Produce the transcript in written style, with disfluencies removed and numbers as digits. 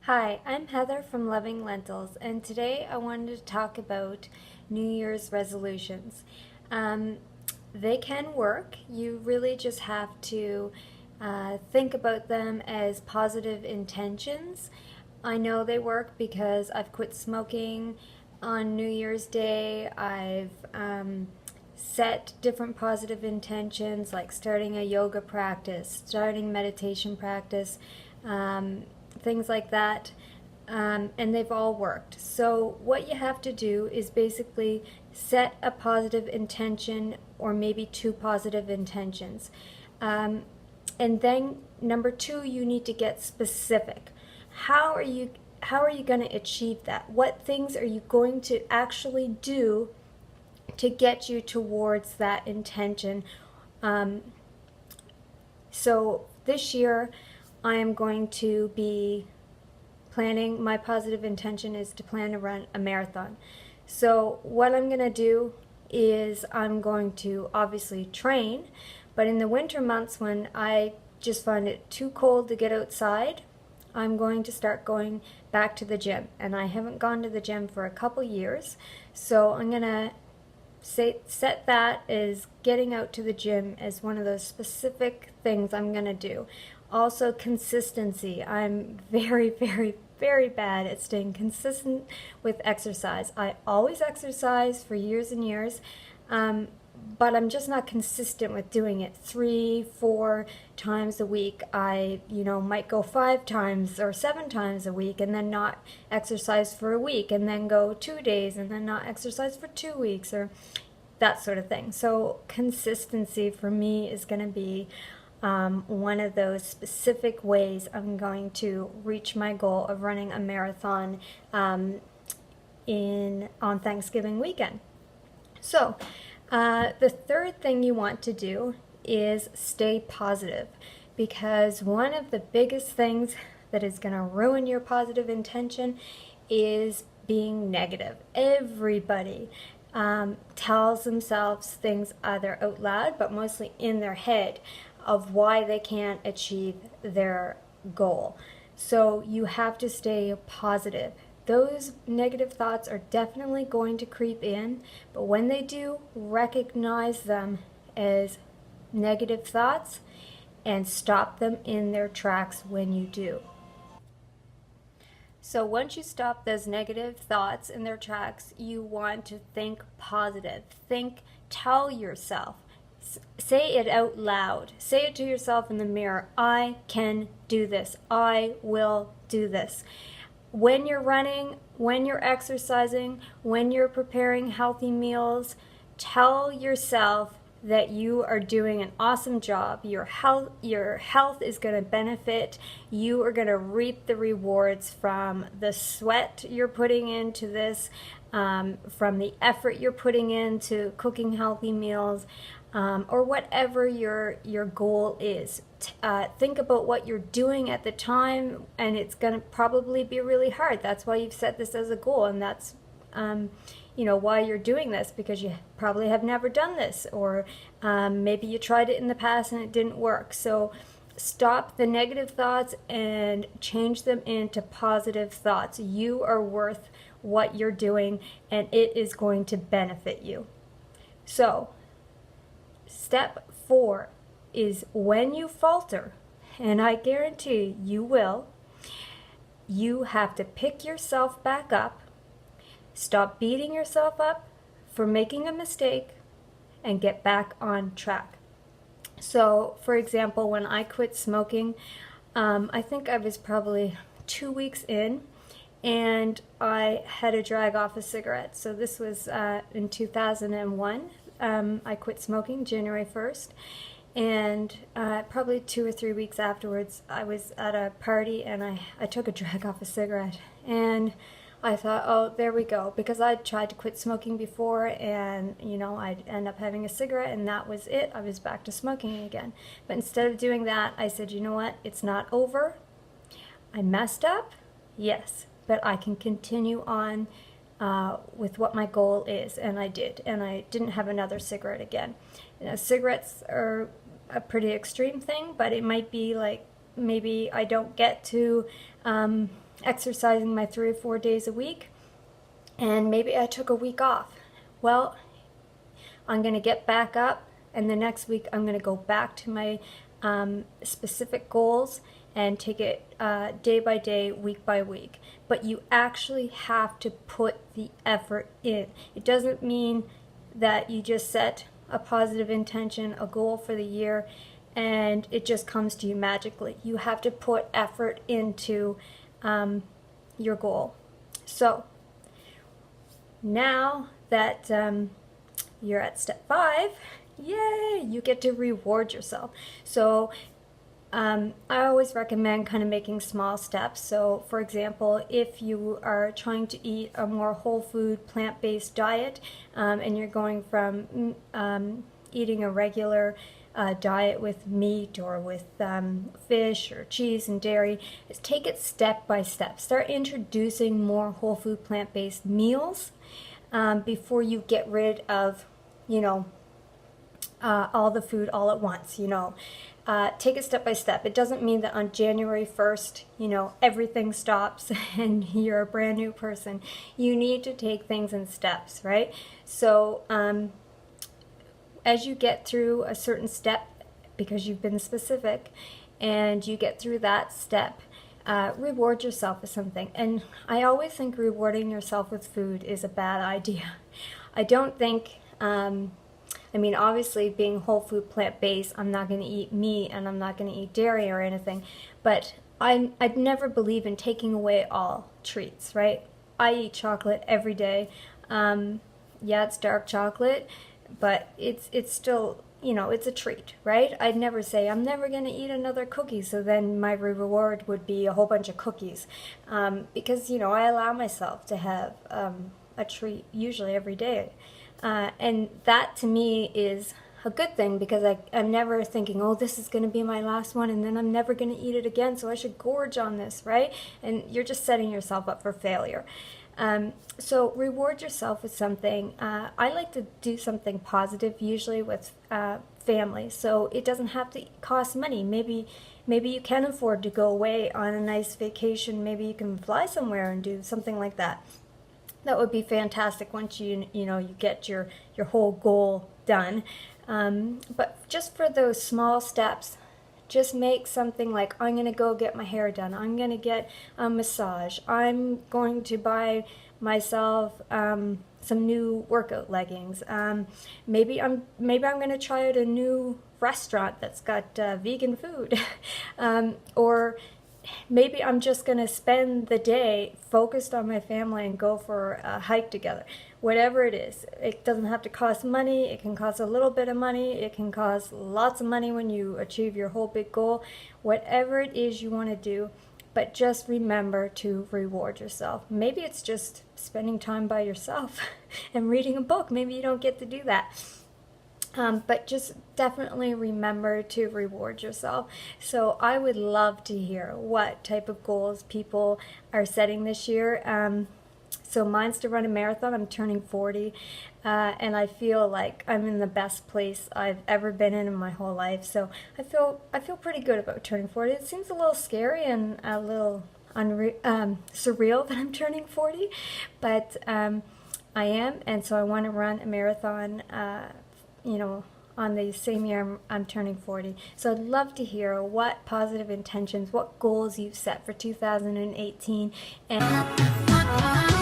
Hi, I'm Heather from Loving Lentils, and today I wanted to talk about New Year's resolutions. Um, they can work. You really just have to think about them as positive intentions. I know they work because I've quit smoking on New Year's Day. I've set different positive intentions like starting a yoga practice, starting meditation practice, things like that. And they've all worked. So, what you have to do is basically set a positive intention or maybe two positive intentions. Um, and then, number two, you need to get specific. How are you? How are you going to achieve that? What things are you going to actually do to get you towards that intention? Um, so this year, I am going to be planning. My positive intention is to plan to run a marathon. So what I'm going to do is I'm going to obviously train, but in the winter months when I just find it too cold to get outside, I'm going to start going back to the gym. And I haven't gone to the gym for a couple years, so I'm going to set that as getting out to the gym as one of those specific things I'm going to do. Also, consistency. I'm very bad at staying consistent with exercise. I always exercise for years and years, but I'm just not consistent with doing it 3, 4 times a week. I, might go 5 times or 7 times a week and then not exercise for a week and then go 2 days and then not exercise for 2 weeks or that sort of thing. So consistency for me is going to be one of those specific ways I'm going to reach my goal of running a marathon on Thanksgiving weekend. So the third thing you want to do is stay positive, because one of the biggest things that is going to ruin your positive intention is being negative. Everybody tells themselves things either out loud but mostly in their head of why they can't achieve their goal. So you have to stay positive. Those negative thoughts are definitely going to creep in, but when they do, recognize them as negative thoughts and stop them in their tracks when you do. So once you stop those negative thoughts in their tracks, you want to think positive. Tell yourself, say it out loud. Say it to yourself in the mirror. I can do this. I will do this. When you're running, when you're exercising, when you're preparing healthy meals, tell yourself that you are doing an awesome job. Your health is going to benefit. You are going to reap the rewards from the sweat you're putting into this, from the effort you're putting into cooking healthy meals, or whatever your goal is. Think about what you're doing at the time, and it's going to probably be really hard. That's why you've set this as a goal, and that's why you're doing this, because you probably have never done this, or maybe you tried it in the past and it didn't work. So stop the negative thoughts and change them into positive thoughts. You are worth what you're doing, and it is going to benefit you. So step 4 is when you falter, and I guarantee you will, you have to pick yourself back up. Stop beating yourself up for making a mistake and get back on track. So, for example, when I quit smoking, I think I was probably 2 weeks in, and I had to drag off a cigarette. So this was in 2001. I quit smoking January 1st. And probably 2 or 3 weeks afterwards, I was at a party and I took a drag off a cigarette. And I thought, oh, there we go, because I'd tried to quit smoking before, and I'd end up having a cigarette, and that was it. I was back to smoking again. But instead of doing that, I said, you know what? It's not over. I messed up, yes, but I can continue on with what my goal is, and I did, and I didn't have another cigarette again. Cigarettes are a pretty extreme thing, but it might be like maybe I don't get to exercising my 3 or 4 days a week, and maybe I took a week off. Well, I'm going to get back up, and the next week I'm going to go back to my specific goals and take it day by day, week by week. But you actually have to put the effort in. It doesn't mean that you just set a positive intention, a goal for the year, and it just comes to you magically. You have to put effort into your goal. So now that you're at step 5, yay, you get to reward yourself. So I always recommend kind of making small steps. So for example, if you are trying to eat a more whole food, plant-based diet, and you're going from eating a regular diet with meat or with fish or cheese and dairy, is take it step by step. Start introducing more whole food, plant-based meals before you get rid of, all the food all at once, Take it step by step. It doesn't mean that on January 1st, everything stops and you're a brand new person. You need to take things in steps, right? So as you get through a certain step, because you've been specific, and you get through that step, reward yourself with something. And I always think rewarding yourself with food is a bad idea. I don't think, obviously being whole food, plant-based, I'm not going to eat meat and I'm not going to eat dairy or anything, but I'd never believe in taking away all treats, right? I eat chocolate every day. Yeah, it's dark chocolate, but it's still, it's a treat, right? I'd never say, I'm never going to eat another cookie, so then my reward would be a whole bunch of cookies. Because, I allow myself to have a treat usually every day. And that to me is a good thing, because I'm never thinking, oh, this is going to be my last one and then I'm never going to eat it again, so I should gorge on this, right? And you're just setting yourself up for failure. So reward yourself with something. I like to do something positive, usually with family, so it doesn't have to cost money. Maybe you can afford to go away on a nice vacation. Maybe you can fly somewhere and do something like that. That would be fantastic once you get your whole goal done. But just for those small steps, just make something like, I'm going to go get my hair done. I'm going to get a massage. I'm going to buy myself some new workout leggings. Maybe I'm going to try out a new restaurant that's got vegan food. Or maybe I'm just going to spend the day focused on my family and go for a hike together. Whatever it is, it doesn't have to cost money. It can cost a little bit of money. It can cost lots of money when you achieve your whole big goal. Whatever it is you want to do, but just remember to reward yourself. Maybe it's just spending time by yourself and reading a book. Maybe you don't get to do that. But just definitely remember to reward yourself. So I would love to hear what type of goals people are setting this year. So mine's to run a marathon. I'm turning 40, and I feel like I'm in the best place I've ever been in my whole life. So I feel pretty good about turning 40. It seems a little scary and a little surreal that I'm turning 40, but I am, and so I want to run a marathon. On the same year I'm turning 40. So I'd love to hear what positive intentions, what goals you've set for 2018. And